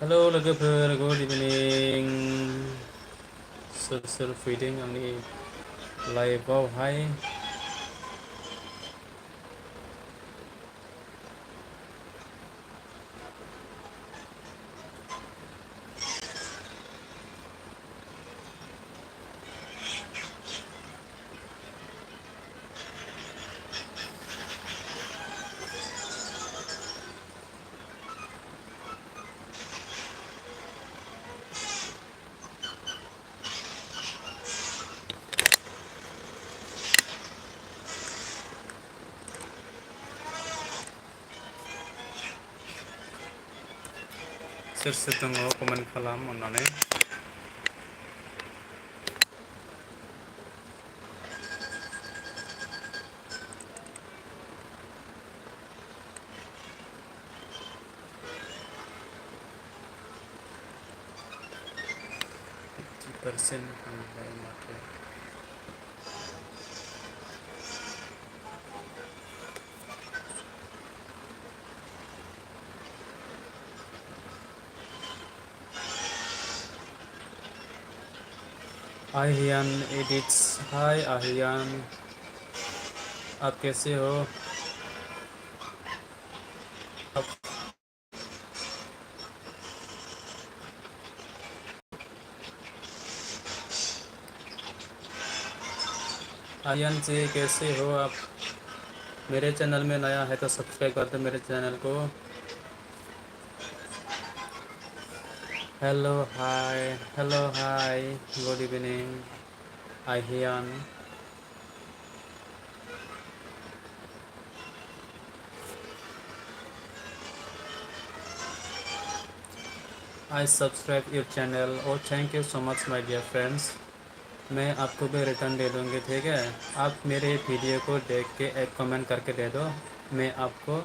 Hello लोगोफोर good evening सोर सोर फैदों आंनि लाइभआवहाय सोर सोर दङ कमेन्ट खालाम अननानै % थांबाय माथो आहियान एडिट्स हाय आहियान आप कैसे हो आहियान जी कैसे हो आप मेरे चैनल में नया है तो सब्सक्राइब कर दो मेरे चैनल को hello hi good evening Ahiyan I subscribe your channel और thank you so much my dear friends मैं आपको भी रिटर्न दे दूँगी ठीक है आप मेरे वीडियो को देख के एक कमेंट करके दे दो मैं आपको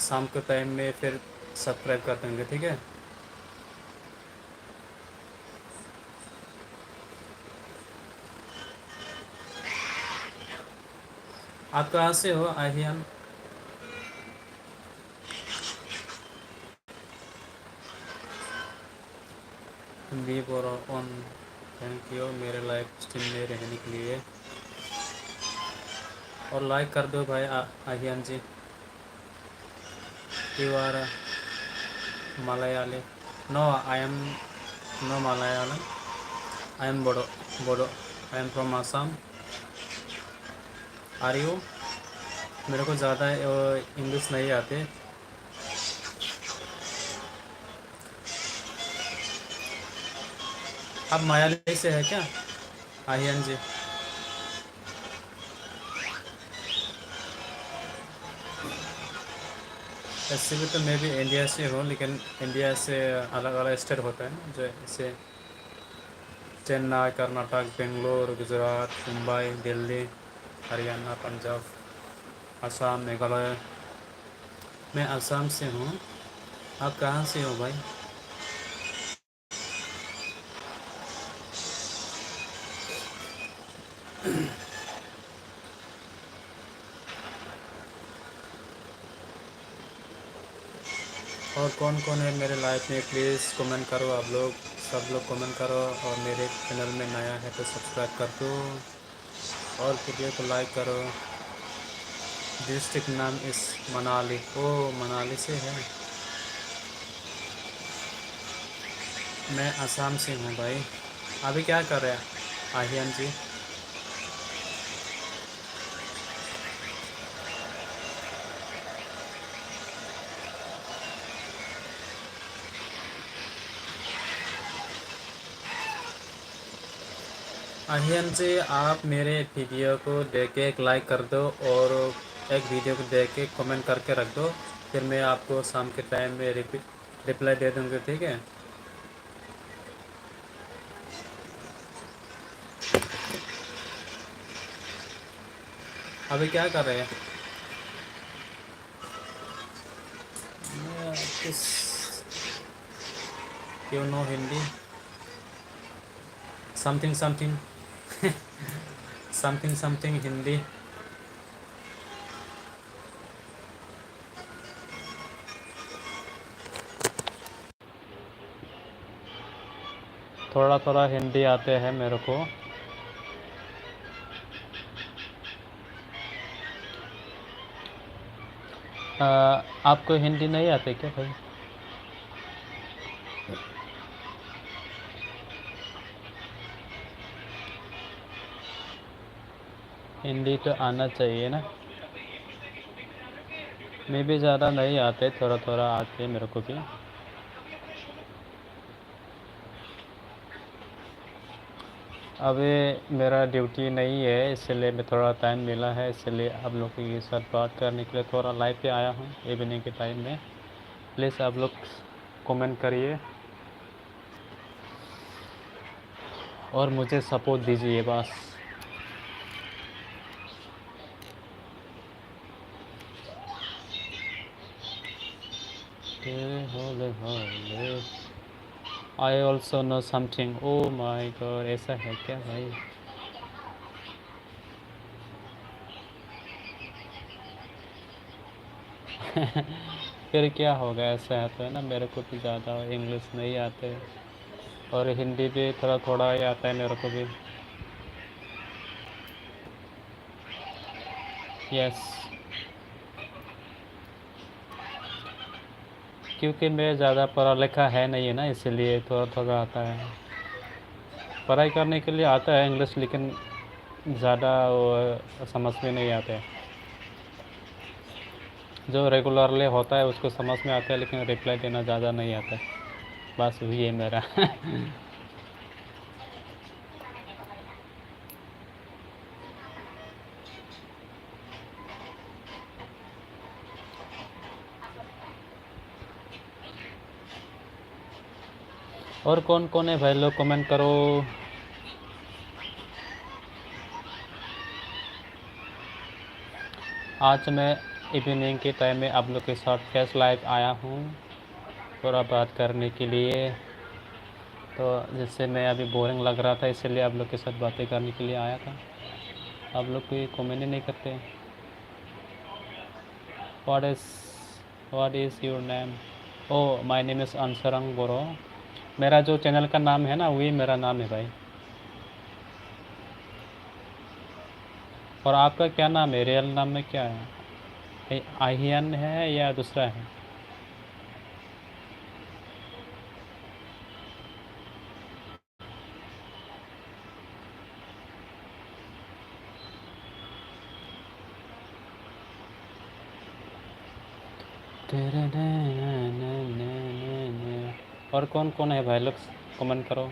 शाम के टाइम में फिर सब्सक्राइब कर देंगे ठीक है आप कहाँ से हो आहियान बी बोरो ऑन थैंक यू मेरे लाइव स्ट्रीम में रहने के लिए और लाइक कर दो भाई Ahiyan ji you are Malayali no I am no Malayalam I am Bodo Bodo I am from Assam are you मेरे को ज़्यादा इंग्लिश नहीं आते आप मलयाली से है क्या आहियान जी ऐसे भी तो मैं भी इंडिया से हूँ लेकिन इंडिया से अलग अलग स्टेट होता है ना जैसे चेन्नई कर्नाटक बेंगलोर गुजरात मुंबई दिल्ली हरियाणा पंजाब असम मेघालय मैं असम से हूँ आप कहाँ से हो भाई और कौन कौन है मेरे लाइफ में प्लीज़ कमेंट करो आप लोग सब लोग कमेंट करो और मेरे चैनल में नया है तो सब्सक्राइब कर दो और वीडियो को लाइक करो डिस्ट्रिक्ट नाम इस मनाली ओ मनाली से है मैं असम से हूँ भाई अभी क्या कर रहे हैं आहियान जी अहियन जी, आप मेरे वीडियो को देख के एक लाइक कर दो और एक वीडियो को देख के कमेंट करके रख दो। फिर मैं आपको शाम के टाइम में रिप्लाई दे दूँगी, ठीक है? अभी क्या कर रहे हैं? किस you know Hindi? Something something something something Hindi. थोड़ा थोड़ा हिंदी आते हैं मेरे को। आपको हिंदी नहीं आते क्या भाई? हिंदी तो आना चाहिए ना। मैं भी ज़्यादा नहीं आते, थोड़ा थोड़ा आते मेरे को भी। अभी मेरा ड्यूटी नहीं है, इसलिए मैं थोड़ा टाइम मिला है, इसलिए आप लोग के साथ बात करने के लिए थोड़ा लाइव पे आया हूँ इवनिंग के टाइम में। प्लीज़ आप लोग कमेंट करिए और मुझे सपोर्ट दीजिए बस। तेरे होले होले I also know something. Oh my god, ऐसा है क्या भाई? फिर क्या होगा, ऐसा है तो है ना, मेरे को भी ज़्यादा इंग्लिश नहीं आते और हिंदी भी थोड़ा थोड़ा ही आता है मेरे को भी। यस, क्योंकि मैं ज़्यादा पढ़ा लिखा है नहीं है ना, इसलिए थोड़ा थोड़ा आता है। पढ़ाई करने के लिए आता है इंग्लिश, लेकिन ज़्यादा वो समझ में नहीं आता है। जो रेगुलरली होता है उसको समझ में आता है, लेकिन रिप्लाई देना ज़्यादा नहीं आता है। बस वही है मेरा। और कौन कौन है भाई लोग, कमेंट करो। आज मैं इवनिंग के टाइम में आप लोग के साथ फेस लाइव आया हूँ थोड़ा बात करने के लिए। तो जिससे मैं अभी बोरिंग लग रहा था, इसलिए आप लोग के साथ बातें करने के लिए आया था। आप लोग कोई कमेंट ही नहीं करते। What is what is your name? Oh, my name is Ansrang Boro. मेरा जो चैनल का नाम है ना, वही मेरा नाम है भाई। और आपका क्या नाम है? रियल नाम में क्या है? आहियान है या दूसरा है? और कौन कौन है भाई लोग, कमेंट करो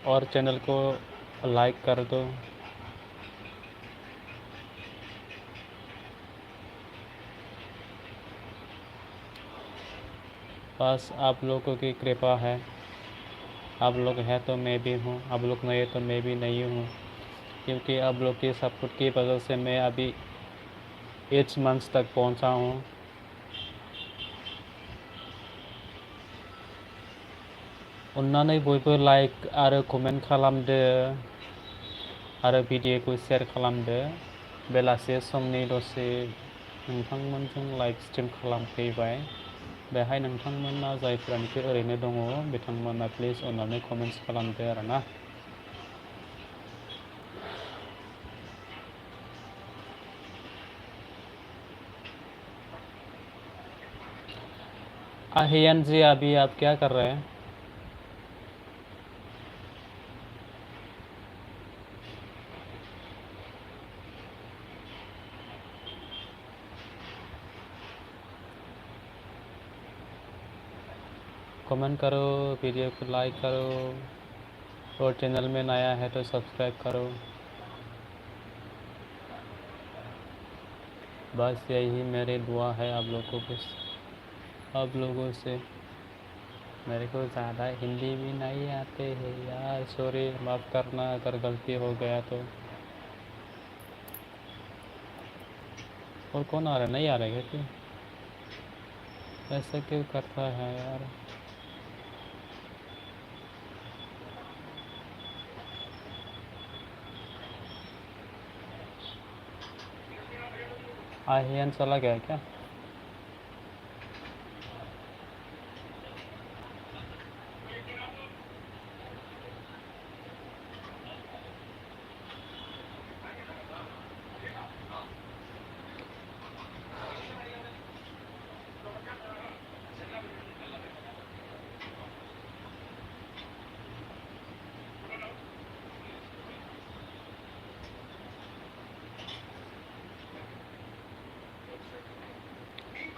और चैनल को लाइक कर दो। बस आप लोगों की कृपा है। आप लोग हैं तो मैं भी हूँ, आप लोग नहीं तो मैं भी नहीं हूँ, क्योंकि आप लोग की सपोर्ट की वजह से मैं अभी 8 मंथ्स तक पहुँचा हूँ। अन्नानै बयबो लाइक आरो कमेन्ट खालामदो आरो भिडिअखौ शेयार खालामदो। बेलासे समनि दसे नोंथांमोनजों लाइभ स्ट्रिम खालामफैबाय। बेहाय नोंथांमोना जायफ्रानोखि ओरैनो दङ बिथांमोना प्लिज अन्नानै कमेन्ट्स खालामदो आरो ना। आहियान जी, अभी आप क्या कर रहे हैं? कमेंट करो, वीडियो को लाइक करो। और चैनल में नया है तो सब्सक्राइब करो। बस यही मेरी दुआ है आप लोगों से। मेरे को ज़्यादा हिंदी भी नहीं आते हैं यार, सॉरी, माफ़ करना अगर गलती हो गया तो। और कौन आ रहा है? नहीं आ रहा है क्या? ऐसा क्यों करता है यार? आहियान चला गया क्या?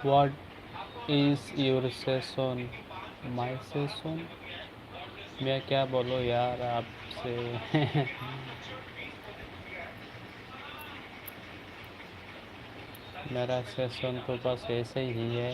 What is your session? My session? मैं क्या बोलूँ यार आपसे? मेरा सेशन तो बस ऐसे ही है।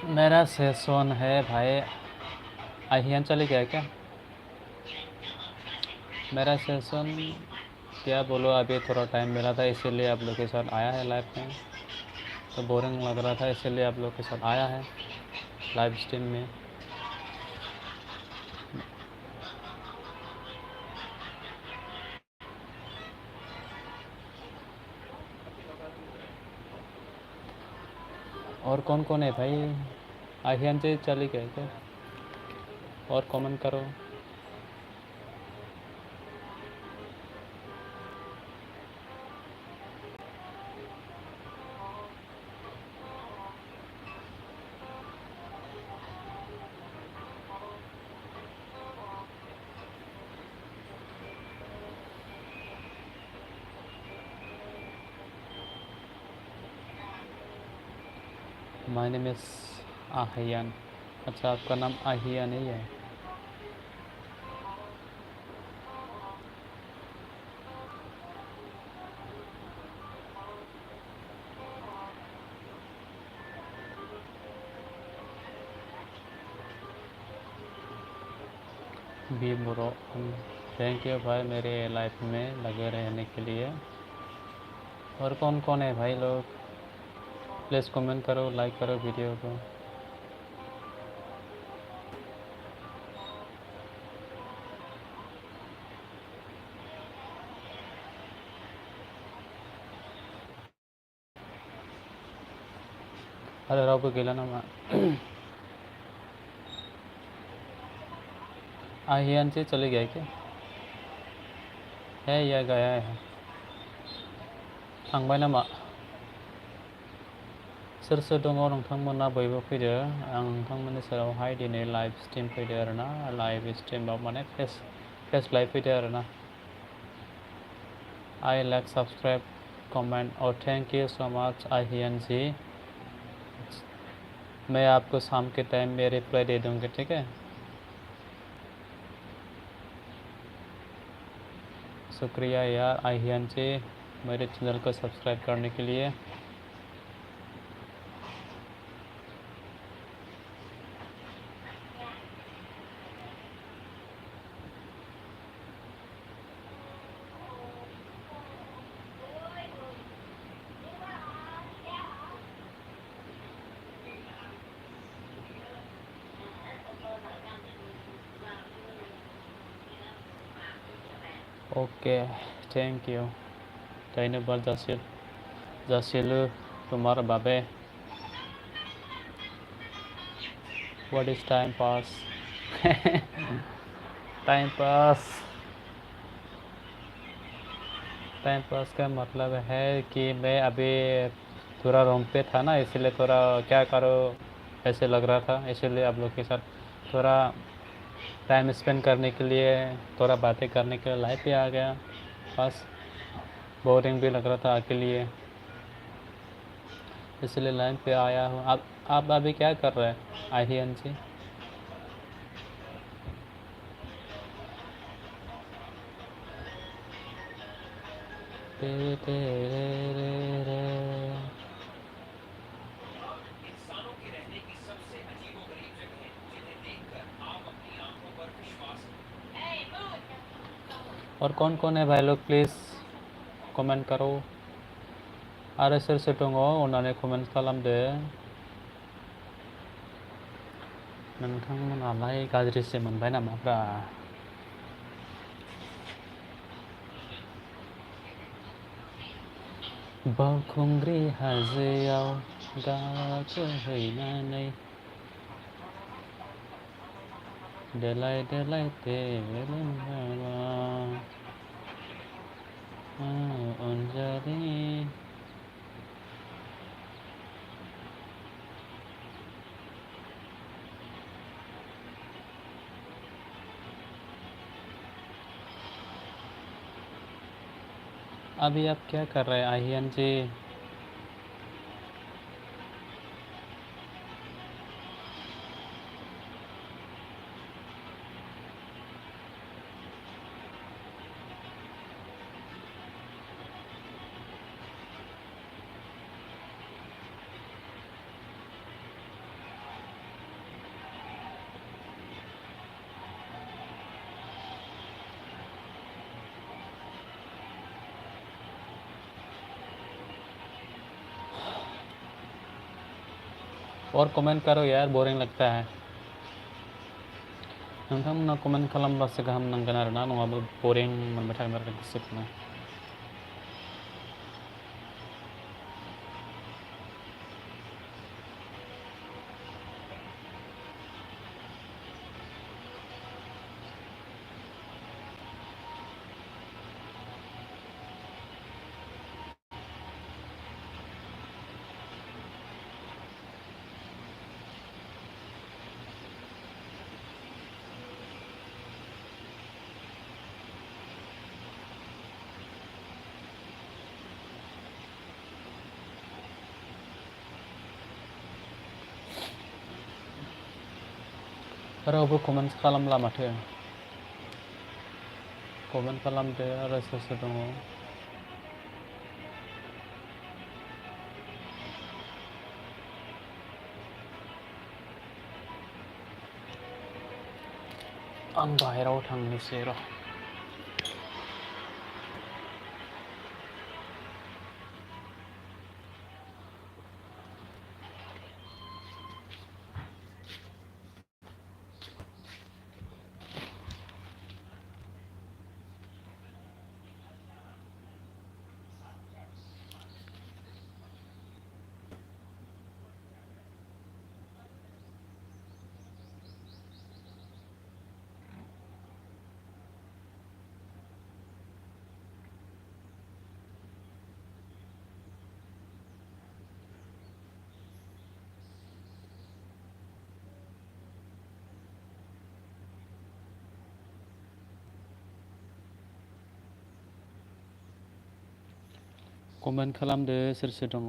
मेरा सेशन है भाई। आहियान चले गया क्या? मेरा सेशन क्या बोलो, अभी थोड़ा टाइम मिला था इसीलिए आप लोग के साथ आया है लाइव में। तो बोरिंग लग रहा था इसीलिए आप लोग के साथ आया है लाइव स्ट्रीम में। और कौन कौन है भाई? आहियान से चले गए क्या? और कमेंट करो। My name is Ahiyan. अच्छा, आपका नाम आहिया नहीं है? बी ब्रो, थैंक यू भाई मेरे लाइफ में लगे रहने के लिए। और कौन कौन है भाई लोग? प्लीज़ कमेंट करो, लाइक करो वीडियो को। अरे राव को गिला ना आहियान से चले गए क्या? है या गया है? थांबाय नामा? सोर सोर दङ नोंथांमोना बयबो फैदो। आं नोंथांमोननि सेरावहाय दिनै लाइभ स्ट्रिम फैदो आरोना। लाइभ स्ट्रिमाव माने फेस लाइभ फैदो आरोना। आई लाइक सब्सक्राइब कमेंट और थैंक यू सो मच आहियन जी। मैं आपको शाम के टाइम में रिप्लाई दे दूँगी, ठीक है। शुक्रिया यार आहियन जी मेरे चैनल को सब्सक्राइब करने के लिए। ओके थैंक यू धन्यवाद जासिलु तुम्हारा बाबे। What is time pass time pass का मतलब है कि मैं अभी थोड़ा रूम पे था ना, इसलिए थोड़ा क्या करो ऐसे लग रहा था, इसलिए आप लोग के साथ थोड़ा टाइम स्पेंड करने के लिए, थोड़ा बातें करने के लिए लाइव पे आ गया। बस बोरिंग भी लग रहा था अकेले, इसलिए लाइव पे आया हूँ। आप अभी क्या कर रहे हैं आहियन जी? और कौन कौन है भाई लोग प्लीज़ कमेंट करो आरो सोर सोर दङ अननानै कमेंट खालामदो। नोंथांमोनालाय गाज्रिसो मोनबाय नामाब्रा? बावखुंग्रि हाजोआव गाखोहैनानै देलाय देलाय देलायमाबा अनजालि। अभी आप क्या कर रहे हैं आहियन जी? और कमेंट करो यार, बोरिंग लगता है। नोंथांमोना कमेंट खालामब्लासो गाहाम नांगोन आरोना, नङाबा बोरिं मोनबाय थागोन आरो गोसोखौनो। रावबो कमेन्ट खालामला माथो। कमेन्ट खालामदो आरो सोर सोर दङ। आं बाहेराव थांनोसै र'। कमेन्ट खालामदो सोर सोर दङ।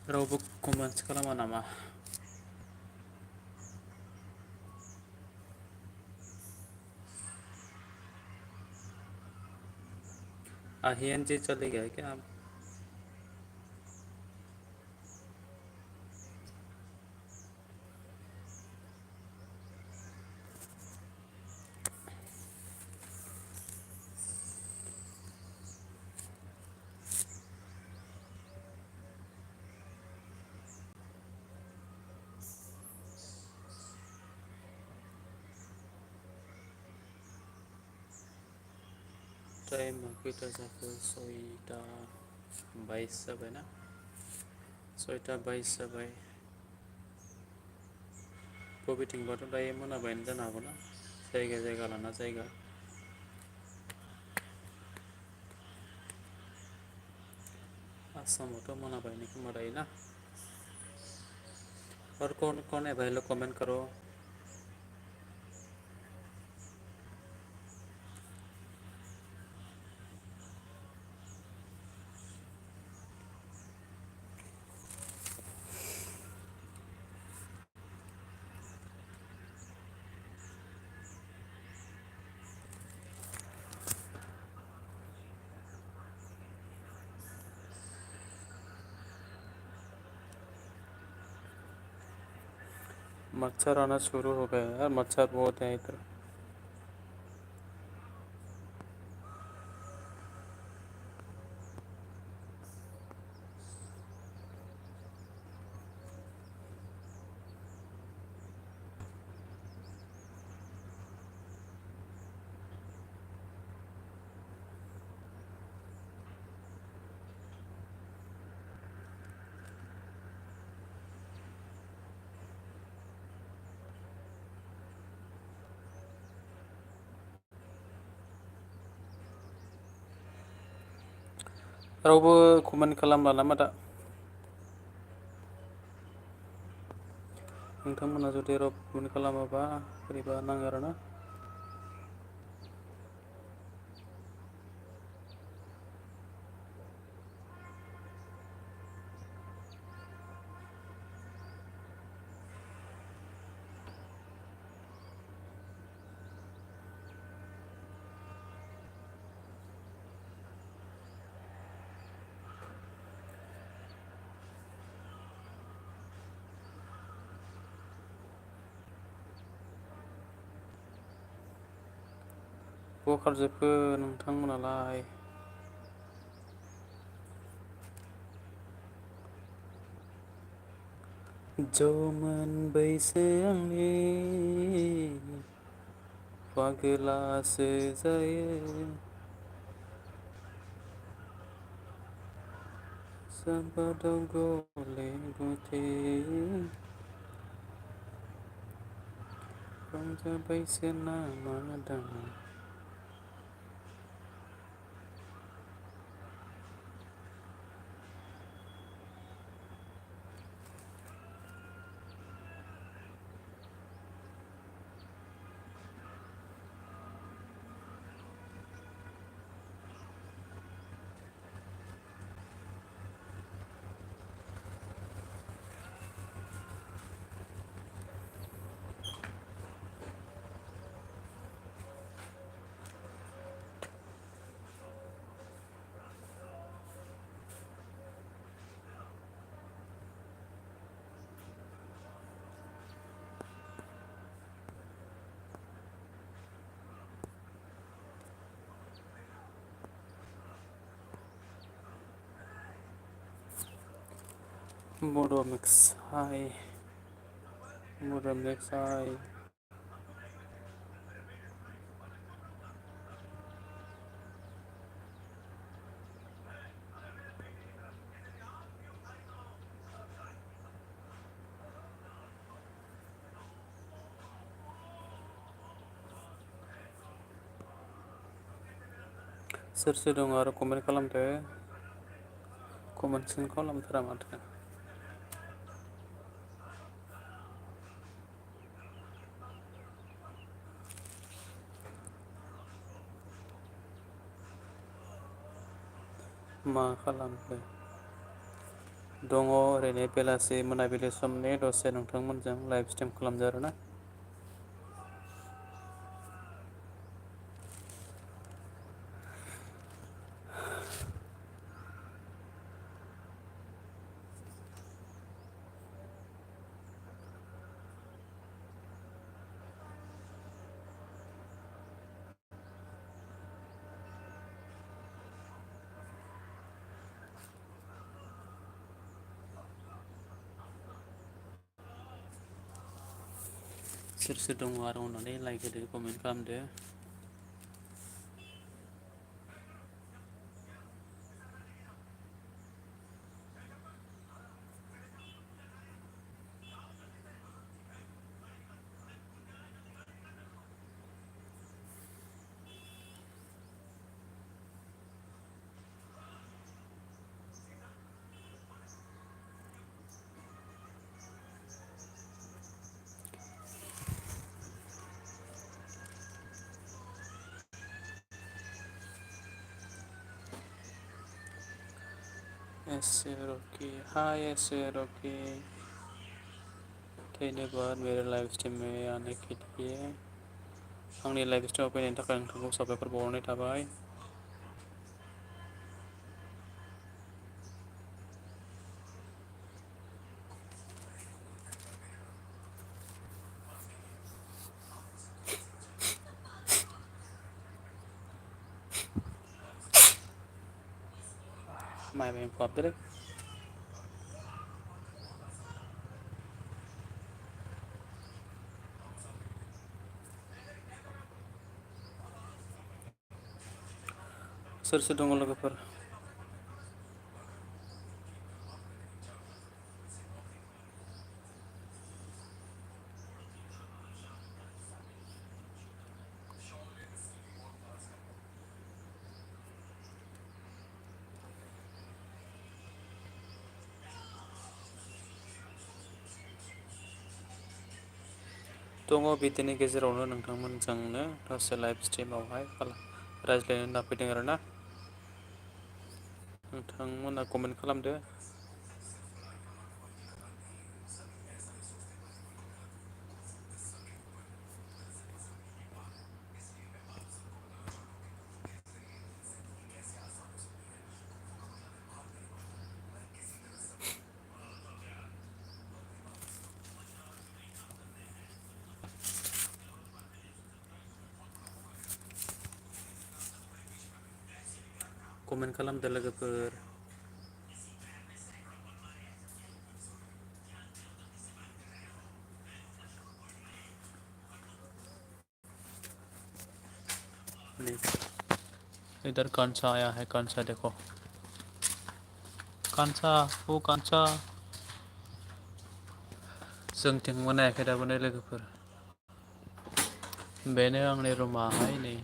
रावबो कमेन्टस खालामा नामा? आहियन जी चले गए क्या आप? टाइम खैथा जाखो? 6:22 जाबाय ना? 6:22 जाबाय। बबेथिंबाथ' दायो मोनाबायानो जानो हागौ ना? जायगा जायगा लाना जायगा। आसामावथ' मोनाबायानो खोमा दायो ना? और कौन कौन है भाई लोग कमेंट करो। मच्छर आना शुरू हो गया है यार, मच्छर बहुत है इधर। रावबो कमेन्ट खालामला नामा दा? नोंथांमोना जुदि रावबो कमेन्ट खालामाबा बोरैबा नाङो आरोना। बहा खारजोबखो नोंथांमोनालाय? जौमोन बैसो आंनि पागोलासो जायो साबादाव गले गथे रंजाबायसो नामादां। बड' मिक्स हाय, बड' मिक्स हाय। सोर सोर दङ आरो कमेन्ट खालामदो कमेन्टखौनो खालामथारा माथो मा खालामखो दङ ओरैनो बेलासि मोनाबिलि समनि दसे नोंथांमोनजों लाइभ स्ट्रिम खालामदो आरोना सोर सोर दङ आरो अननानै लाइक होदो कमेन्ट खालामदो ऐसे रॉकी हाय ऐसे रॉकी धन्यवाद मेरे लाइव स्ट्रीम में आने के लिए आंनि लाइभ स्ट्रीमाव फैनायनि थाखाय नोंथांखौ साबायखर बावहरनाय थाबाय माइ एम्फौ हाबदोलै सोर सोर दङ लोगोफोर दङ बिदिनि गेजेरावनो नोंथांमोनजोंनो दसे लाइभ स्ट्रिमावहाय रायज्लायनो होनना फैदों आरोना नोंथांमोना कमेन्ट खालामदो कमेन्ट खालामदो लोगोफोर इधर कांसा आया है कांसा देखो कांसा ओ कांसा जोंथिं मोनायाखै दाबो नै लोगोफोर बेनो आंनि रुमाहाय नै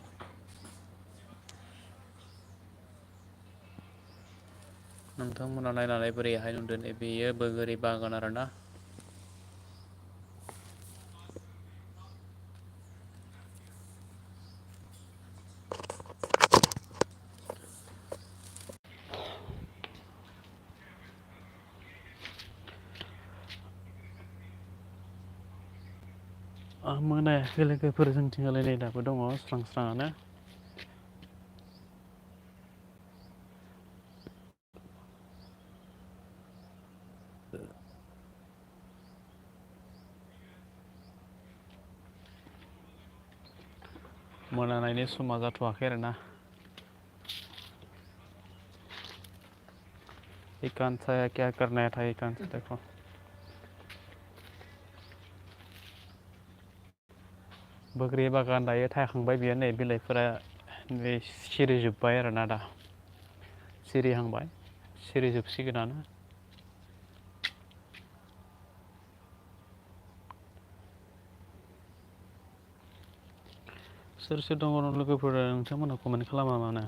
नोंथांमोना नायनानै बोरैहाय नुदों बेयो बोगोरि बागान आरोना मोनायाखै लोगोफोर जोंथिंजाय नै दाबो दङ स्रां स्राङानो मोनानायनि समा जाथ'वाखै आरोना ये कांसा है क्या करना था ये कांसा देखो बोग्रि बागान दायो थायखांबाय बियो नै बिलाइफोरा सिरिजोब्बाय आरोना दा सिरिहांबाय सिरिजोबसिगोनानो सोर सोर दङ लोगोफोरा नोंथांमोनहा कमेन्ट खालामा मानो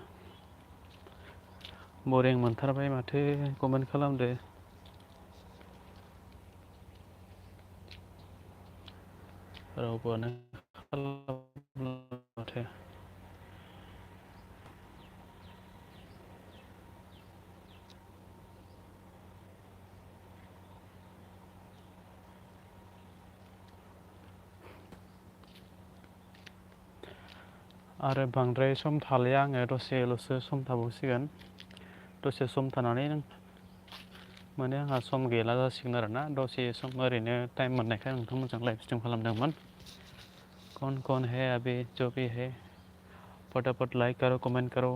बरिं मोनथारबाय माथो कमेन्ट खालामदो रावबोआनो खालामला माथो आरो बांद्राय सम थालिया आङो दसेल'सो सम थाबावसिगोन दसे सम थानानै माने आंहा सम गैला जासिगोन आरोना दसे सम ओरैनो टाइम मोननायखाय नोंथांमोनजों लाइभ स्ट्रिम खालामदोंमोन कौन कौन है अभी जो भी है फटाफट लाइक करो कमेंट करो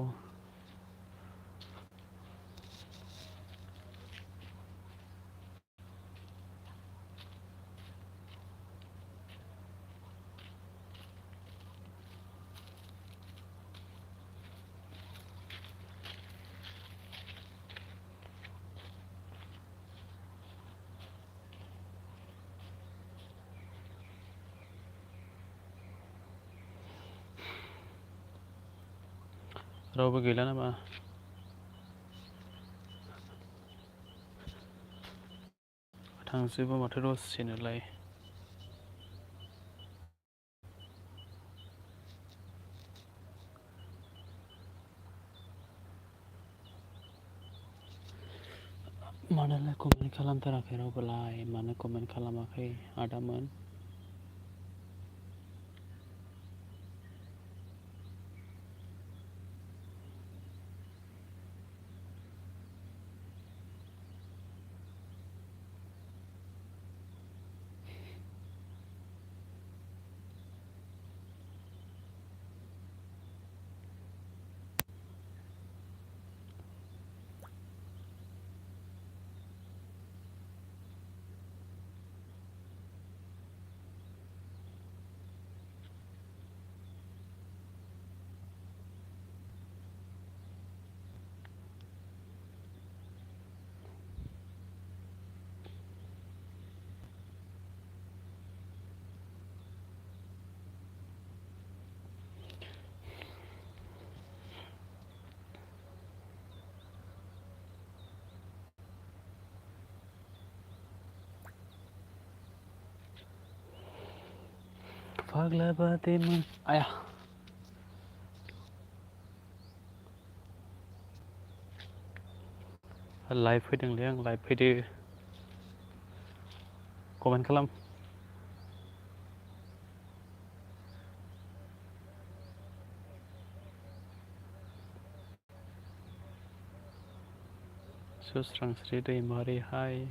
रावबो गैला नामा थांजोबो माथो दसेनोलाय मानोलाय कमेन्ट खालामथाराखै रावबोलाय मानो कमेन्ट खालामाखै आदामोन फाग्ला बादिमोन आया लाइभ फैदोंलै आं लाइभ फैदो कमेन्ट खालाम सुस्रांस्रि दैमारि हाय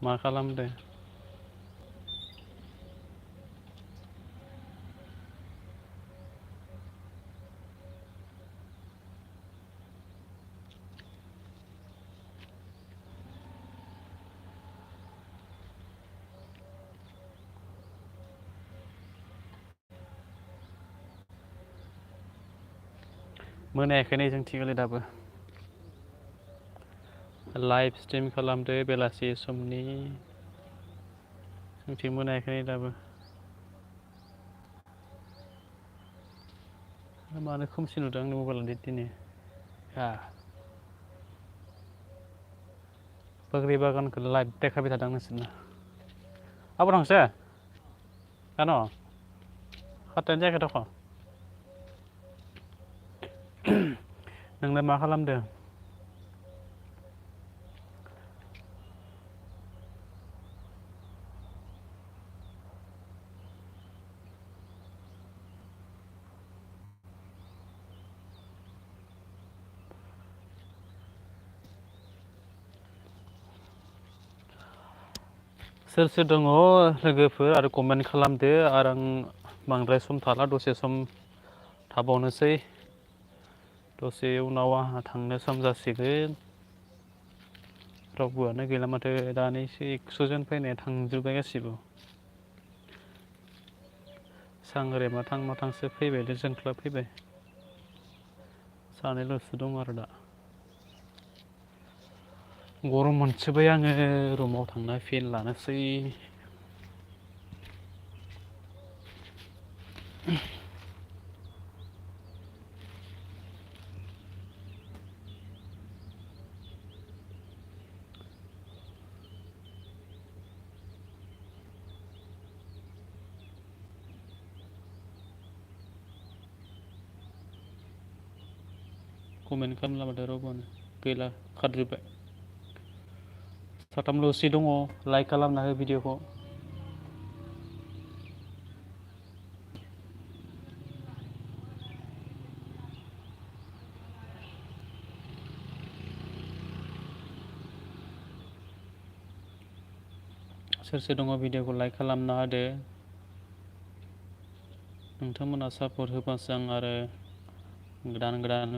मा खालामदो मोनायाखै नै जोंथिंलाय दाबो लाइभ स्ट्रिम खालामदो बेलासि समनि जोंथिं मोनायाखै नै दाबो मानो खोमसि नुदों आंनि मबाइलाव दिनै बोग्रि बागानखौ लाइभ देखायबाय थादों नोंसोरनो आब' थांसै जान' खाटायानो जायाखै दख' नोंलाय मा खालामदों सोर सोर दङ लोगोफोर आरो कमेन्ट खालामदो आरो आं बांद्राय सम थाला दसे सम थाबावनोसै दसे उनाव आंहा थांनो सम जासिगोन रावबोआनो गैला माथो दानिसो 100 जन फैनाया थांजोब्बाय गासिबो सांग्रेमा थां माथांसो फैबाय जोंख्लाब फैबाय सानैल'सो दं आरो दा गरम मोनसोबाय आङो रुमाव थांना फेन लानोसै कमेन्ट खालामला माथो रावबोआनो गैला खारजोब्बाय साथामल'सो दङ लाइक खालामना हो भिडिअखौ सोर सोर दङ भिडिअखौ लाइक खालामना होदो नोंथांमोना सापर्ट होबासो आं आरो गोदान गोदान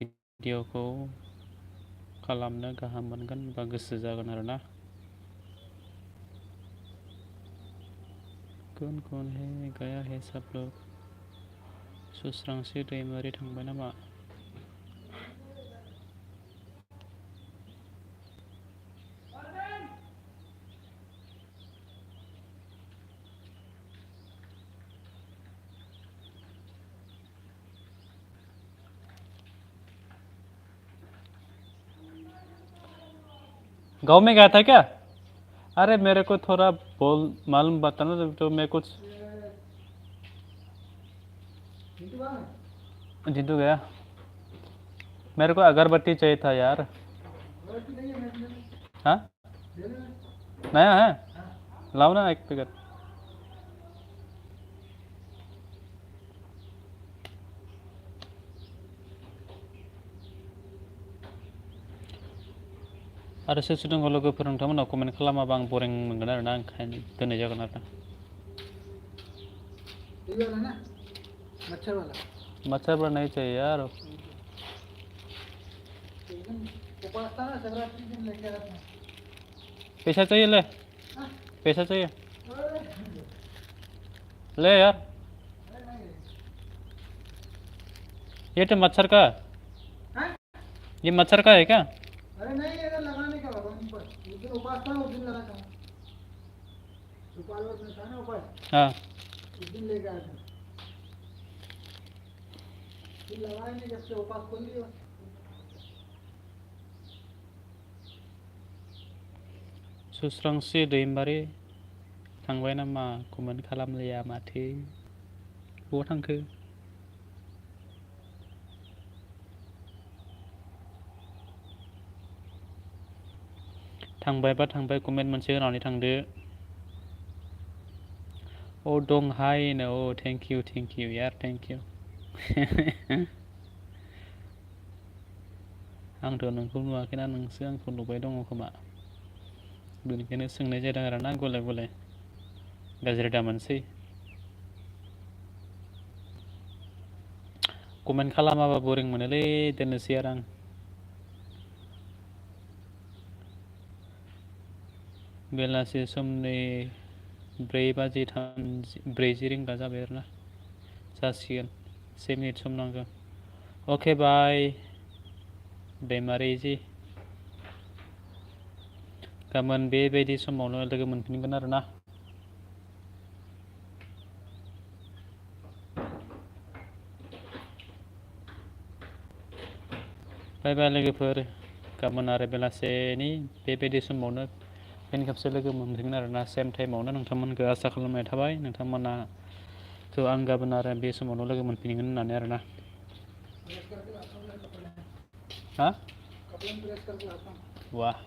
भिडिअखौ खालामनो गाहाम मोनगोन बा गोसो जागोन आरोना कौन कौन है गया है सब लोग सुस्रांसि दैमारि थांबाय नामा गाँव में गया था क्या अरे मेरे को थोड़ा बोल मालूम बताना तो मैं कुछ जिंदू गया मेरे को अगरबत्ती चाहिए था यार हाँ नया है लाओ ना एक पैकेट आरो सोर सोर दङ लोगोफोर नोंथांमोना कमेन्ट खालामाबा आं बरिं मोनगोन आरोना ओंखायनो दोननाय जागोन आरोना मच्छर वाला नहीं चाहिए यार पैसा चाहिए ले पैसा चाहिए ले यार ये तो मच्छर का ये मच्छर का है क्या अरे नहीं ये लगाने का भगवान पर उस दिन उपास था उस दिन लगा था उपास में था ना उपास हाँ उस दिन ले गया था फिर लगाए नहीं जब से उपास खोल दिया सुस्रांसि दैमारि थांबाय नामा कमेन्ट खालामलाया माथो बहा थांखो थांबायबा थांबाय कमेन्ट मोनसे होनानै थांदो Oh dong hi no thank you यार thank you आंथ' नोंखौ नुवाखैना नोंसो आंखौ नुबाय दङ खोमा बेनिखायनो सोंनाय जादों आरोना गले गले गाज्रि दामोनसै कमेन्ट खालामाबा बरिं मोनोलै दोननोसै आरो आं बेलासि समनि 4:40 रिंगा जाबाय आरोना जासिगोन 1 मिनिट सम नांगौ अके बाय दैमारि जी गाबोन बेबायदि समावनो लोगो मोनफिनगोन आरोना बाय बाय लोगोफोर गाबोन आरो बेलासेनि बेबायदि समावनो फिन खेबसे लोगो मोनफिनगोन आरोना सेम टाइमावनो नोंथांमोनखौ आसा खालामनाय थाबाय नोंथांमोनाखौ आं गाबोन आरो बे समावनो लोगो मोनफिनगोन होननानै आरोना हाँ वाह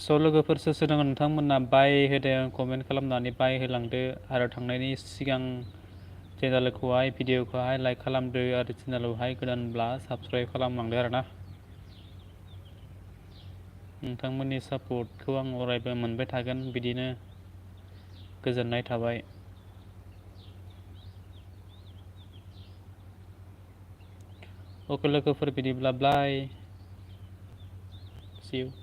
स' लोगोफोर सोर सोर दङ नोंथांमोना बाय होदों कमेन्ट खालामनानै बाय होलांदो आरो थांनायनि सिगां चेनेलखौहाय भिडिअखौहाय लाइक खालामदो आरो चेनेलावहाय गोदानब्ला साबस्क्राइब खालामलांदो आरोना नोंथांमोननि सापर्टखौ आं अरायबो मोनबाय थागोन बिदिनो गोजोननाय थाबाय अके लोगोफोर बिदिब्ला बाय see you